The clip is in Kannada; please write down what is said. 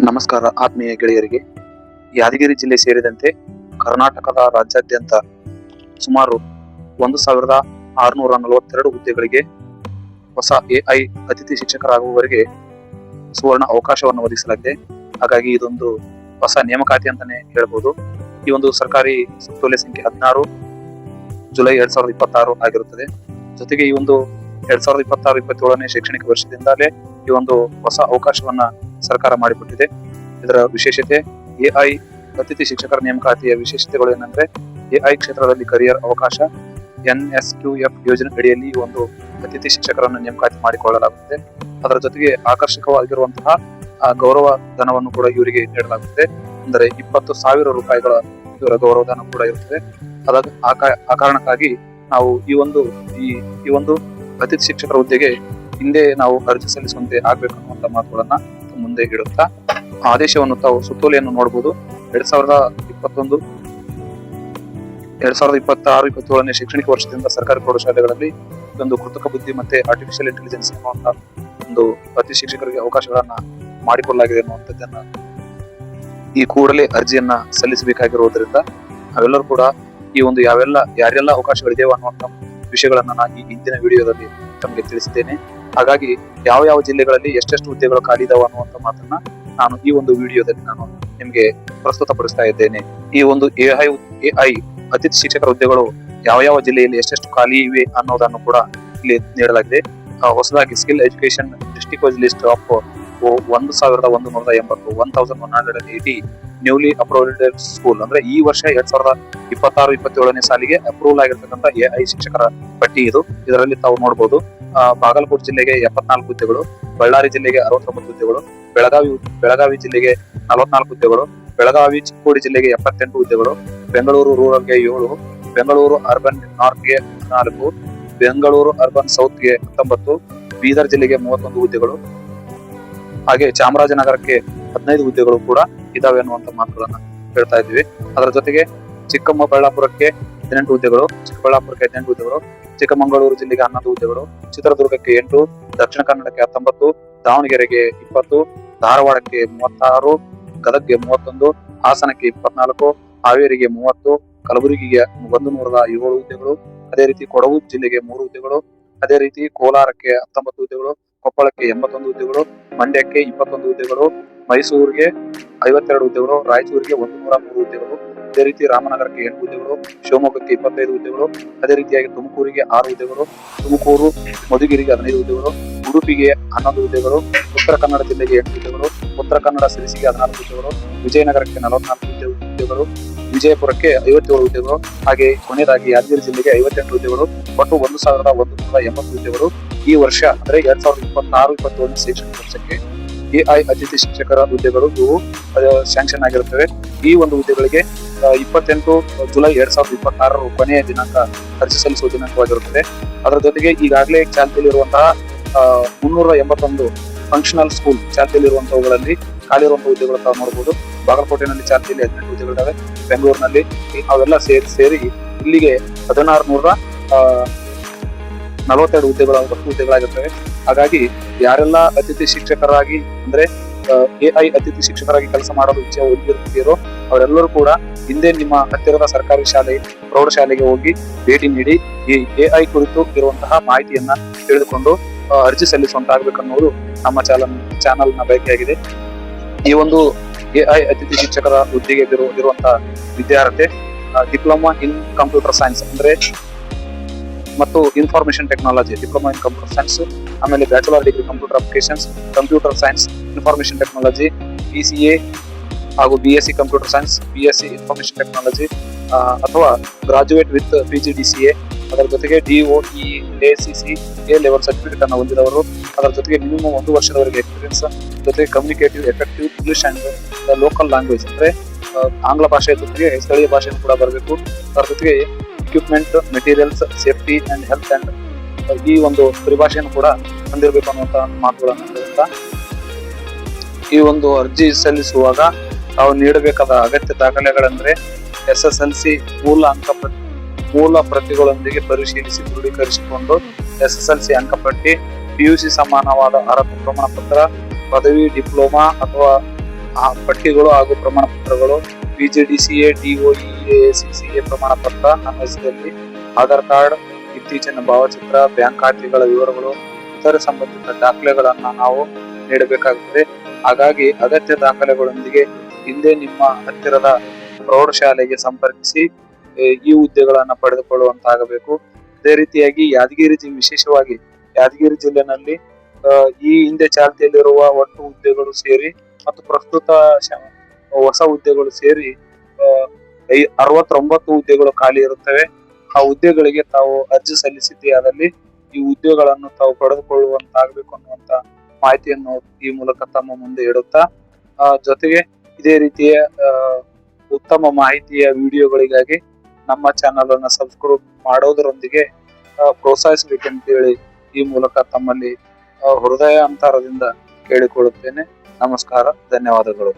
ನಮಸ್ಕಾರ ಆತ್ಮೀಯ ಗೆಳೆಯರಿಗೆ. ಯಾದಗಿರಿ ಜಿಲ್ಲೆ ಸೇರಿದಂತೆ ಕರ್ನಾಟಕದ ರಾಜ್ಯಾದ್ಯಂತ ಸುಮಾರು 1642 ಹುದ್ದೆಗಳಿಗೆ ಹೊಸ ಎಐ ಅತಿಥಿ ಶಿಕ್ಷಕರಾಗುವವರಿಗೆ ಸುವರ್ಣ ಅವಕಾಶವನ್ನು ಒದಗಿಸಲಾಗಿದೆ. ಹಾಗಾಗಿ ಇದೊಂದು ಹೊಸ ನೇಮಕಾತಿ ಅಂತಾನೆ ಹೇಳ್ಬೋದು. ಈ ಒಂದು ಸರ್ಕಾರಿ ಸುತ್ತೋಲೆ ಸಂಖ್ಯೆ 16 ಜುಲೈ 2026 ಆಗಿರುತ್ತದೆ. ಜೊತೆಗೆ ಈ ಒಂದು 2026-27ನೇ ಶೈಕ್ಷಣಿಕ ವರ್ಷದಿಂದಲೇ ಈ ಒಂದು ಹೊಸ ಅವಕಾಶವನ್ನ ಸರ್ಕಾರ ಮಾಡಿಕೊಟ್ಟಿದೆ. ಇದರ ವಿಶೇಷತೆ ಎಐ ಅತಿಥಿ ಶಿಕ್ಷಕರ ನೇಮಕಾತಿಯ ವಿಶೇಷತೆಗಳು ಏನಂದ್ರೆ, ಎಐ ಕ್ಷೇತ್ರದಲ್ಲಿ ಕರಿಯರ್ ಅವಕಾಶ, NSQF ಯೋಜನೆ ಅಡಿಯಲ್ಲಿ ಒಂದು ಅತಿಥಿ ಶಿಕ್ಷಕರನ್ನು ನೇಮಕಾತಿ ಮಾಡಿಕೊಳ್ಳಲಾಗುತ್ತದೆ. ಅದರ ಜೊತೆಗೆ ಆಕರ್ಷಕವಾಗಿರುವಂತಹ ಗೌರವ ಧನವನ್ನು ಕೂಡ ಇವರಿಗೆ ನೀಡಲಾಗುತ್ತದೆ. ಅಂದರೆ 20,000 ರೂಪಾಯಿಗಳ ಇವರ ಗೌರವ ಧನ ಕೂಡ ಇರುತ್ತದೆ. ಆ ಕಾರಣಕ್ಕಾಗಿ ನಾವು ಈ ಒಂದು ಅತಿಥಿ ಶಿಕ್ಷಕರ ಹುದ್ದೆಗೆ ಹಿಂದೆ ನಾವು ಅರ್ಜಿ ಸಲ್ಲಿಸುವಂತೆ ಆಗ್ಬೇಕು ಅನ್ನುವಂತ ಮಾತುಗಳನ್ನ ಮುಂದೆ ಇಡುತ್ತಾ ಆದೇಶವನ್ನು ತಾವು ಸುತ್ತೋಲೆಯನ್ನು ನೋಡಬಹುದು. 2026-27ನೇ ಶೈಕ್ಷಣಿಕ ವರ್ಷದಿಂದ ಸರ್ಕಾರಿ ಪ್ರೌಢಶಾಲೆಗಳಲ್ಲಿ ಒಂದು ಕೃತಕ ಬುದ್ಧಿ ಮತ್ತೆ ಆರ್ಟಿಫಿಷಿಯಲ್ ಇಂಟೆಲಿಜೆನ್ಸ್ ಅನ್ನುವಂತ ಒಂದು ಅತಿಥಿ ಶಿಕ್ಷಕರಿಗೆ ಅವಕಾಶಗಳನ್ನ ಮಾಡಿಕೊಳ್ಳಲಾಗಿದೆ ಅನ್ನುವಂಥದ್ದನ್ನ ಈ ಕೂಡಲೇ ಅರ್ಜಿಯನ್ನ ಸಲ್ಲಿಸಬೇಕಾಗಿರುವುದರಿಂದ ನಾವೆಲ್ಲರೂ ಕೂಡ ಈ ಒಂದು ಯಾರೆಲ್ಲ ಅವಕಾಶಗಳಿದೆಯೋ ಅನ್ನುವಂಥ ವಿಷಯಗಳನ್ನ ನಾನು ಈ ಹಿಂದಿನ ವಿಡಿಯೋದಲ್ಲಿ ತಮಗೆ ತಿಳಿಸಿದ್ದೇನೆ. ಹಾಗಾಗಿ ಯಾವ ಜಿಲ್ಲೆಗಳಲ್ಲಿ ಎಷ್ಟೆಷ್ಟು ಹುದ್ದೆಗಳು ಖಾಲಿ ಇದಾವ ಅನ್ನುವಂಥ ಮಾತನ್ನ ನಾನು ಈ ಒಂದು ವಿಡಿಯೋದಲ್ಲಿ ನಾನು ನಿಮ್ಗೆ ಪ್ರಸ್ತುತಪಡಿಸ್ತಾ ಇದ್ದೇನೆ. ಈ ಒಂದು ಎಐ ಅತಿಥಿ ಶಿಕ್ಷಕರ ಹುದ್ದೆಗಳು ಯಾವ ಜಿಲ್ಲೆಯಲ್ಲಿ ಎಷ್ಟೆಷ್ಟು ಖಾಲಿ ಇವೆ ಅನ್ನೋದನ್ನು ಕೂಡ ಇಲ್ಲಿ ನೀಡಲಾಗಿದೆ. ಹೊಸದಾಗಿ skill education district wise list of 1180 newly approved school ಅಂದ್ರೆ ಈ ವರ್ಷ 2026-27ನೇ ಸಾಲಿಗೆ ಅಪ್ರೂವಲ್ ಆಗಿರ್ತಕ್ಕಂಥ ಎಐ ಶಿಕ್ಷಕರ ಪಟ್ಟಿ ಇದು. ಇದರಲ್ಲಿ ತಾವು ನೋಡಬಹುದು, ಬಾಗಲಕೋಟೆ ಜಿಲ್ಲೆಗೆ 74 ಹುದ್ದೆಗಳು, ಬಳ್ಳಾರಿ ಜಿಲ್ಲೆಗೆ 69 ಹುದ್ದೆಗಳು, ಬೆಳಗಾವಿ ಜಿಲ್ಲೆಗೆ 44 ಹುದ್ದೆಗಳು, ಬೆಳಗಾವಿ ಚಿಕ್ಕೋಡಿ ಜಿಲ್ಲೆಗೆ 78 ಹುದ್ದೆಗಳು, ಬೆಂಗಳೂರು ರೂರಲ್ಗೆ 7, ಬೆಂಗಳೂರು ಅರ್ಬನ್ ನಾರ್ತ್ಗೆ 14, ಬೆಂಗಳೂರು ಅರ್ಬನ್ ಸೌತ್ಗೆ 19, ಬೀದರ್ ಜಿಲ್ಲೆಗೆ 31 ಹುದ್ದೆಗಳು, ಹಾಗೆ ಚಾಮರಾಜನಗರಕ್ಕೆ 15 ಹುದ್ದೆಗಳು ಕೂಡ ಇದಾವೆ ಅನ್ನುವಂತ ಮಾತುಗಳನ್ನ ಹೇಳ್ತಾ ಇದ್ವಿ. ಅದರ ಜೊತೆಗೆ ಚಿಕ್ಕಬಳ್ಳಾಪುರಕ್ಕೆ 18 ಹುದ್ದೆಗಳು, ಚಿಕ್ಕಮಗಳೂರು ಜಿಲ್ಲೆಗೆ 11 ಹುದ್ದೆಗಳು, ಚಿತ್ರದುರ್ಗಕ್ಕೆ 8, ದಕ್ಷಿಣ ಕನ್ನಡಕ್ಕೆ 19, ದಾವಣಗೆರೆಗೆ 20, ಧಾರವಾಡಕ್ಕೆ 36, ಗದಗ್ಗೆ 31, ಹಾಸನಕ್ಕೆ 24, ಹಾವೇರಿಗೆ 30, ಕಲಬುರಗಿಗೆ 107 ಹುದ್ದೆಗಳು, ಅದೇ ರೀತಿ ಕೊಡಗು ಜಿಲ್ಲೆಗೆ 3 ಹುದ್ದೆಗಳು, ಅದೇ ರೀತಿ ಕೋಲಾರಕ್ಕೆ 19 ಹುದ್ದೆಗಳು, ಕೊಪ್ಪಳಕ್ಕೆ 81 ಹುದ್ದೆಗಳು, ಮಂಡ್ಯಕ್ಕೆ 21 ಹುದ್ದೆಗಳು, ಮೈಸೂರಿಗೆ 52 ಹುದ್ದೆಗಳು, ರಾಯಚೂರಿಗೆ 103 ಹುದ್ದೆಗಳು, ಅದೇ ರೀತಿ ರಾಮನಗರಕ್ಕೆ 8 ಹುದ್ದೆಗಳು, ಶಿವಮೊಗ್ಗಕ್ಕೆ 25 ಹುದ್ದೆಗಳು, ಅದೇ ರೀತಿಯಾಗಿ ತುಮಕೂರಿಗೆ 6 ಹುದ್ದೆಗಳು, ತುಮಕೂರು ಮಧುಗಿರಿಗೆ 15 ಹುದ್ದೆಗಳು, ಉಡುಪಿಗೆ 11 ಹುದ್ದೆಗಳು, ಉತ್ತರ ಕನ್ನಡ ಜಿಲ್ಲೆಗೆ 8 ಹುದ್ದೆಗಳು, ಉತ್ತರ ಕನ್ನಡ ಸಿರಿಸಿಗೆ 16 ಹುದ್ದೆಗಳು, ವಿಜಯನಗರಕ್ಕೆ 44 ಹುದ್ದೆಗಳು, ವಿಜಯಪುರಕ್ಕೆ 57 ಹುದ್ದೆಗಳು, ಹಾಗೆ ಕೊನೆಯದಾಗಿ ಯಾದಗಿರಿ ಜಿಲ್ಲೆಗೆ 58 ಹುದ್ದೆಗಳು, ಒಟ್ಟು 1180 ಹುದ್ದೆಗಳು ಈ ವರ್ಷ ಅಂದ್ರೆ 2026-27ನೇ ಶೈಕ್ಷಣಿಕ ವರ್ಷಕ್ಕೆ ಎಐ ಅತಿಥಿ ಶಿಕ್ಷಕರ ಹುದ್ದೆಗಳು ಇವು ಸ್ಯಾಂಕ್ಷನ್ ಆಗಿರುತ್ತವೆ. ಈ ಒಂದು ಹುದ್ದೆಗಳಿಗೆ 28 ಜುಲೈ 2026 ಕೊನೆಯ ದಿನಾಂಕ ಅರ್ಜಿ ಸಲ್ಲಿಸುವ ದಿನಾಂಕವಾಗಿರುತ್ತದೆ. ಅದರ ಜೊತೆಗೆ ಈಗಾಗಲೇ ಚಾಲ್ತಿಯಲ್ಲಿರುವಂತಹ 381 ಫಂಕ್ಷನಲ್ ಸ್ಕೂಲ್ ಚಾಲ್ತಿಯಲ್ಲಿರುವಂತವುಗಳಲ್ಲಿ ಖಾಲಿ ಇರುವಂತಹ ಹುದ್ದೆಗಳು ತಾವು ನೋಡಬಹುದು. ಬಾಗಲಕೋಟೆನಲ್ಲಿ ಚಾಲ್ತಿಯಲ್ಲಿ 18 ಹುದ್ದೆಗಳಿದ್ದಾವೆ, ಬೆಂಗಳೂರಿನಲ್ಲಿ ಅವೆಲ್ಲ ಸೇರಿ ಇಲ್ಲಿಗೆ 1642 ಹುದ್ದೆಗಳಾಗಿರ್ತವೆ. ಹಾಗಾಗಿ ಯಾರೆಲ್ಲ ಅತಿಥಿ ಶಿಕ್ಷಕರಾಗಿ ಅಂದ್ರೆ ಎಐ ಅತಿಥಿ ಶಿಕ್ಷಕರಾಗಿ ಕೆಲಸ ಮಾಡಲು ಇಚ್ಛೆ ಹೊಂದಿರುತ್ತೀರೋ ಅವರೆಲ್ಲರೂ ಕೂಡ ಹಿಂದೆ ನಿಮ್ಮ ಹತ್ತಿರದ ಸರ್ಕಾರಿ ಶಾಲೆ ಪ್ರೌಢಶಾಲೆಗೆ ಹೋಗಿ ಭೇಟಿ ನೀಡಿ ಈ ಎಐ ಕುರಿತು ಇರುವಂತಹ ಮಾಹಿತಿಯನ್ನ ತಿಳಿದುಕೊಂಡು ಅರ್ಜಿ ಸಲ್ಲಿಸುವಂತಾಗಬೇಕನ್ನೋದು ನಮ್ಮ ಚಾನಲ್ನ ಬಯಕೆಯಾಗಿದೆ. ಈ ಒಂದು ಎಐ ಅತಿಥಿ ಶಿಕ್ಷಕರ ಹುದ್ದೆಗೆ ಇರುವಂತಹ ವಿದ್ಯಾರ್ಥಿ ಡಿಪ್ಲೊಮಾ ಇನ್ ಕಂಪ್ಯೂಟರ್ ಸೈನ್ಸ್ ಅಂದ್ರೆ ಮತ್ತು information technology, diploma in computer science, ಆಮೇಲೆ bachelor degree computer applications, computer science, information technology, BCA ಹಾಗೂ BSc computer science, BSc information technology ಅಥವಾ ಗ್ರಾಜುಯೇಟ್ ವಿತ್ PGDCA, ಅದರ ಜೊತೆಗೆ DOE ACC ಲೆವೆಲ್ ಸರ್ಟಿಫಿಕೇಟ್ ಅನ್ನು ಹೊಂದಿದವರು, ಅದರ ಜೊತೆಗೆ ಮಿನಿಮಮ್ 1 ವರ್ಷದವರೆಗೆ ಎಕ್ಸ್ಪೀರಿಯನ್ಸ್, ಜೊತೆಗೆ communicative effective English and local language ಅಂದ್ರೆ ಆಂಗ್ಲ ಭಾಷೆಯ ಜೊತೆಗೆ ಸ್ಥಳೀಯ ಭಾಷೆಯನ್ನು ಕೂಡ ಬರಬೇಕು. ಅದರ ಜೊತೆಗೆ equipment, materials, safety and health and ಈ ಒಂದು ಪರಿಭಾಷೆಯನ್ನು ಕೂಡ ಹೊಂದಿರಬೇಕು ಅನ್ನುವಂತ ಮಾತುಗಳನ್ನು ಹೇಳುತ್ತಾ ಈ ಒಂದು ಅರ್ಜಿ ಸಲ್ಲಿಸುವಾಗ ನಾವು ನೀಡಬೇಕಾದ ಅಗತ್ಯ ದಾಖಲೆಗಳೆಂದ್ರೆ SSLC ಮೂಲ ಪ್ರತಿಗಳೊಂದಿಗೆ ಪರಿಶೀಲಿಸಿ ದೃಢೀಕರಿಸಿಕೊಂಡು SSLC ಅಂಕಪಟ್ಟಿ, PUC ಸಮಾನವಾದ ಅರ್ಹತಾ ಪ್ರಮಾಣ ಪತ್ರ, ಪದವಿ, ಡಿಪ್ಲೊಮಾ ಅಥವಾ ಆ ಪಟ್ಟಿಗಳು ಹಾಗೂ ಪ್ರಮಾಣ ಪತ್ರಗಳು PGDCA, DOE, CCA ಪ್ರಮಾಣ ಪತ್ರ ಅನ್ವಯಿಸಿದಲ್ಲಿ ಆಧಾರ್ ಕಾರ್ಡ್, ಇತ್ತೀಚಿನ ಭಾವಚಿತ್ರ, ಬ್ಯಾಂಕ್ ಖಾತೆಗಳ ವಿವರಗಳು, ಇತರ ಸಂಬಂಧಿತ ದಾಖಲೆಗಳನ್ನ ನಾವು ನೀಡಬೇಕಾಗುತ್ತದೆ. ಹಾಗಾಗಿ ಅಗತ್ಯ ದಾಖಲೆಗಳೊಂದಿಗೆ ಹಿಂದೆ ನಿಮ್ಮ ಹತ್ತಿರದ ಪ್ರೌಢಶಾಲೆಗೆ ಸಂಪರ್ಕಿಸಿ ಈ ಹುದ್ದೆಗಳನ್ನ ಪಡೆದುಕೊಳ್ಳುವಂತಾಗಬೇಕು. ಅದೇ ರೀತಿಯಾಗಿ ವಿಶೇಷವಾಗಿ ಯಾದಗಿರಿ ಜಿಲ್ಲೆನಲ್ಲಿ ಈ ಹಿಂದೆ ಚಾಲ್ತಿಯಲ್ಲಿರುವ ಒಟ್ಟು ಹುದ್ದೆಗಳು ಸೇರಿ ಮತ್ತು ಪ್ರಸ್ತುತ ಹೊಸ ಹುದ್ದೆಗಳು ಸೇರಿ 69 ಹುದ್ದೆಗಳು ಖಾಲಿ ಇರುತ್ತವೆ. ಆ ಹುದ್ದೆಗಳಿಗೆ ತಾವು ಅರ್ಜಿ ಸಲ್ಲಿಸಿದ್ದೇ ಆದಲ್ಲಿ ಈ ಹುದ್ದೆಗಳನ್ನು ತಾವು ಪಡೆದುಕೊಳ್ಳುವಂತಾಗಬೇಕು ಅನ್ನುವಂತ ಮಾಹಿತಿಯನ್ನು ಈ ಮೂಲಕ ತಮ್ಮ ಮುಂದೆ ಇಡುತ್ತಾ, ಜೊತೆಗೆ ಇದೇ ರೀತಿಯ ಉತ್ತಮ ಮಾಹಿತಿಯ ವಿಡಿಯೋಗಳಿಗಾಗಿ ನಮ್ಮ ಚಾನಲ್ ಅನ್ನು ಸಬ್ಸ್ಕ್ರೈಬ್ ಮಾಡೋದರೊಂದಿಗೆ ಪ್ರೋತ್ಸಾಹಿಸಬೇಕೆಂತೇಳಿ ಈ ಮೂಲಕ ತಮ್ಮಲ್ಲಿ ಹೃದಯಾಂತರದಿಂದ ಕೇಳಿಕೊಳ್ಳುತ್ತೇನೆ. ನಮಸ್ಕಾರ, ಧನ್ಯವಾದಗಳು.